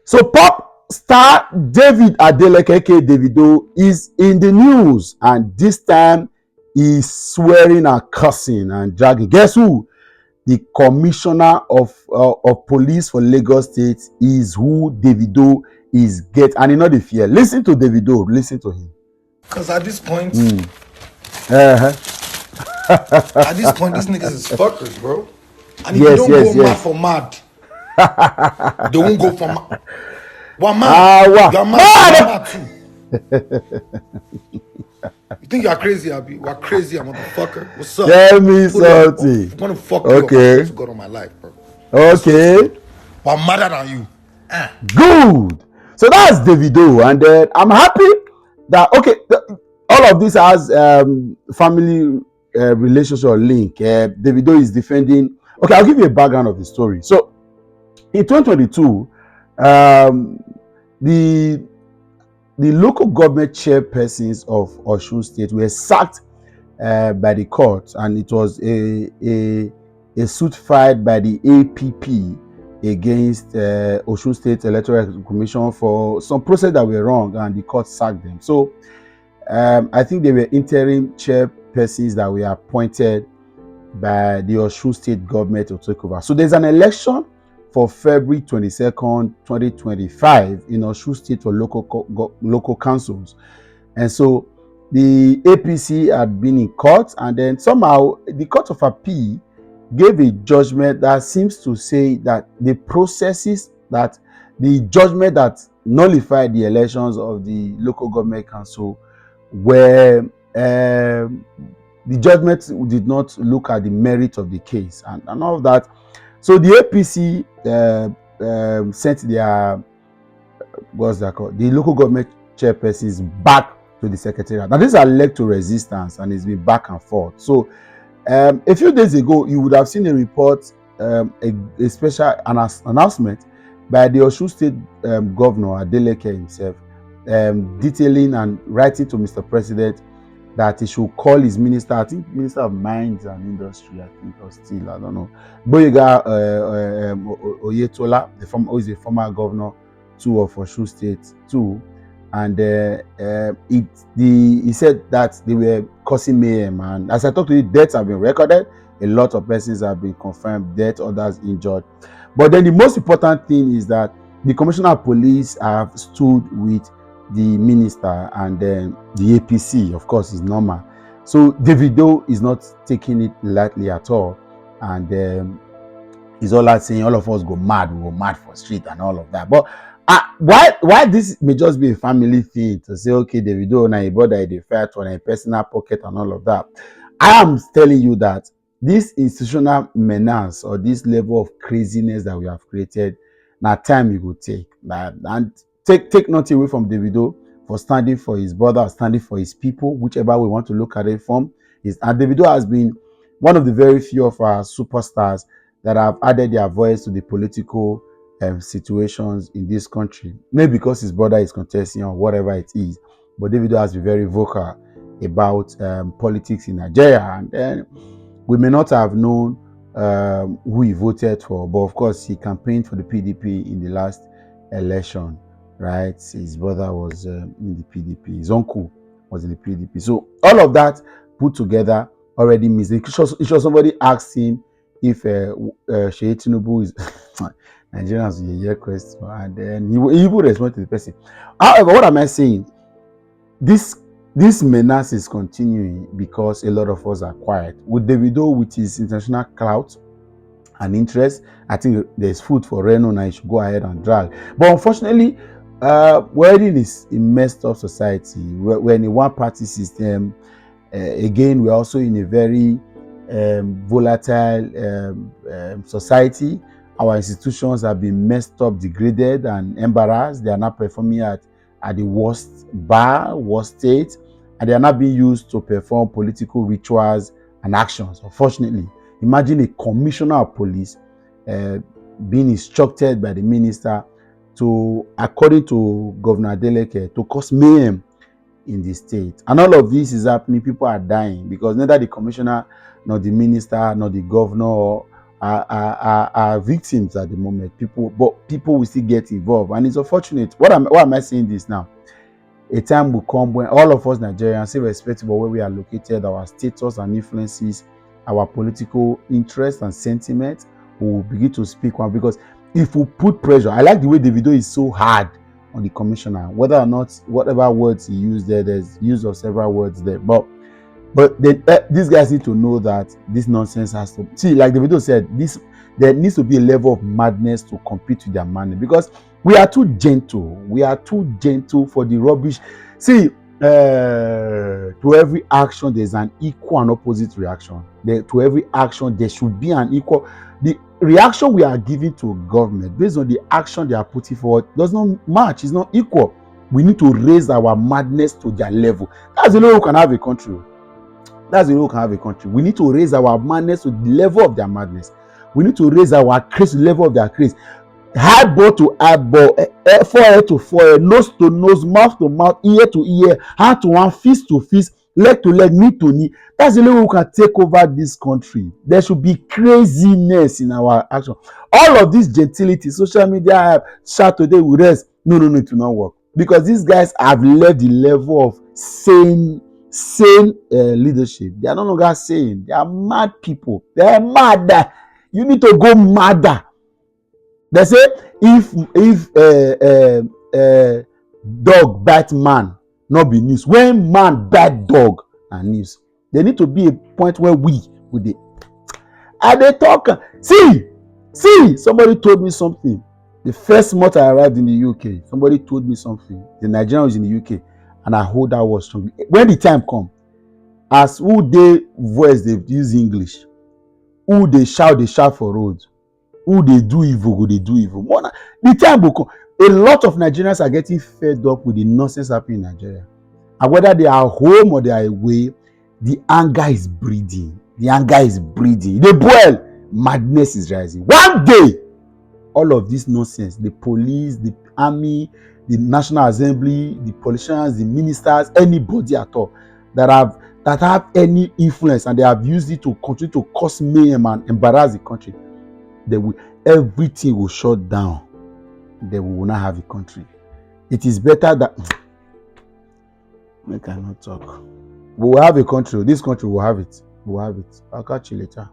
So pop star David Adeleke, aka Davido, is in the news, and this time he's swearing and cursing and dragging. Guess who? The commissioner of police for Lagos State is who Davido is get, and you know the fear. Listen to Davido. Listen to him. Because at this point, Uh-huh. at this point, these niggas is fuckers, bro. And if Yes, you don't yes, go mad yes. for mad, they won't go for mad. We're mad. Ah, You're mad. We're mad. mad too. You think you're crazy, Abby? We're crazy, motherfucker. What's up? Tell me Put it on. something. I'm gonna fuck you up. I Okay. swear to God on my life, bro. I swear to Okay. God. We're madder than you. Good. So that's Davido, and I'm happy that all of this has family relationship link. Davido is defending. Okay, I'll give you a background of the story. So in 2022, the local government chairpersons of Osun State were sacked by the court, and it was a suit filed by the APP against Osun State Electoral Commission for some process that were wrong, and the court sacked them. So I think they were interim chairpersons that were appointed by the Osun State government to take over. So there's an election for February 22nd, 2025 in Osun State for local councils. And so the APC had been in court, and then somehow the Court of Appeal gave a judgment that seems to say that the processes, that the judgment that nullified the elections of the local government council were the judgment did not look at the merit of the case and all of that. So the APC sent their what's that called? The local government chairpersons back to the secretariat. Now these are led to resistance, and it's been back and forth. So a few days ago, you would have seen a report, a special announcement by the Osun State Governor Adeleke himself, detailing and writing to Mr. President that he should call his minister, I think Minister of Mines and Industry, I think, or still, I don't know, Boyega Oyetola, who is a former governor too of Osun State too, and he said that they were causing mayhem. And as I talked to you, deaths have been recorded. A lot of persons have been confirmed dead, others injured. But then the most important thing is that the Commissioner of Police have stood with the minister, and then the APC, of course, is normal. So Davido is not taking it lightly at all, and he's all out saying all of us go mad, we go mad for street and all of that. But why this may just be a family thing to say, okay, Davido na a brother they fight for a personal pocket and all of that. I am telling you that this institutional menace or this level of craziness that we have created, now time you will take, and take nothing away from Davido for standing for his brother, or standing for his people, whichever we want to look at it from. And Davido has been one of the very few of our superstars that have added their voice to the political situations in this country. Maybe because his brother is contesting or whatever it is, but Davido has been very vocal about politics in Nigeria, and we may not have known who he voted for, but of course he campaigned for the PDP in the last election, right? His brother was in the PDP, his uncle was in the PDP. So all of that put together already means it should somebody asked him if Tinubu is Nigerians with a year question, and then he would respond to the person. However, what am I saying? This menace is continuing because a lot of us are quiet. With Davido, with his international clout and interest, I think there's food for Reno, and he should go ahead and drag. But unfortunately, we're in a messed up society. We're in a one-party system. Again, we're also in a very volatile society. Our institutions have been messed up, degraded, and embarrassed. They are not performing at the worst state, and they are not being used to perform political rituals and actions. Unfortunately, imagine a commissioner of police being instructed by the minister to, according to Governor Adeleke, to cause mayhem in the state. And all of this is happening. People are dying because neither the commissioner, nor the minister, nor the governor, are victims at the moment. People will still get involved, and it's unfortunate. Why am I saying this now? A time will come when all of us Nigerians, irrespective of where we are located, our status and influences, our political interests and sentiments, we will begin to speak one. Because if we put pressure, I like the way Davido is so hard on the commissioner, whether or not whatever words he used there, there's use of several words there, but these guys need to know that this nonsense has to see, like Davido said, this there needs to be a level of madness to compete with their money, because we are too gentle. We are too gentle for the rubbish. See, to every action there's an equal and opposite reaction. To every action there should be an equal. The reaction we are giving to government based on the action they are putting forward does not match. It's not equal. We need to raise our madness to their level. That's the way we can have a country. That's the way we can have a country. We need to raise our madness to the level of their madness. We need to raise our craze to the level of their craze. Eyeball to eyeball, forehead to forehead, nose to nose, mouth to mouth, ear to ear, hand to hand, fist to fist, leg to leg, knee to knee. That's the way we can take over this country. There should be craziness in our action. All of this gentility, social media, shout today we rest. No, it will not work, because these guys have left the level of sane leadership. They are no longer sane. They are mad people. They are mad. You need to go madder. They say if dog bite man, not be news. When man bite dog and news. There need to be a point where we with the and they talk. See, somebody told me something. The first month I arrived in the UK, somebody told me something. The Nigerian was in the UK, and I hold that word strongly. When the time come, as who they voice they use English, who they shout for roads. Who they do evil, who they do evil. The time will come. A lot of Nigerians are getting fed up with the nonsense happening in Nigeria. And whether they are home or they are away, the anger is breeding. The boil, madness is rising. One day, all of this nonsense, the police, the army, the National Assembly, the politicians, the ministers, anybody at all that have any influence, and they have used it to continue to cause mayhem and embarrass the country, everything will shut down. Then we will not have a country. It is better that we cannot talk. We will have a country. This country will have it. We'll have it. I'll catch you later.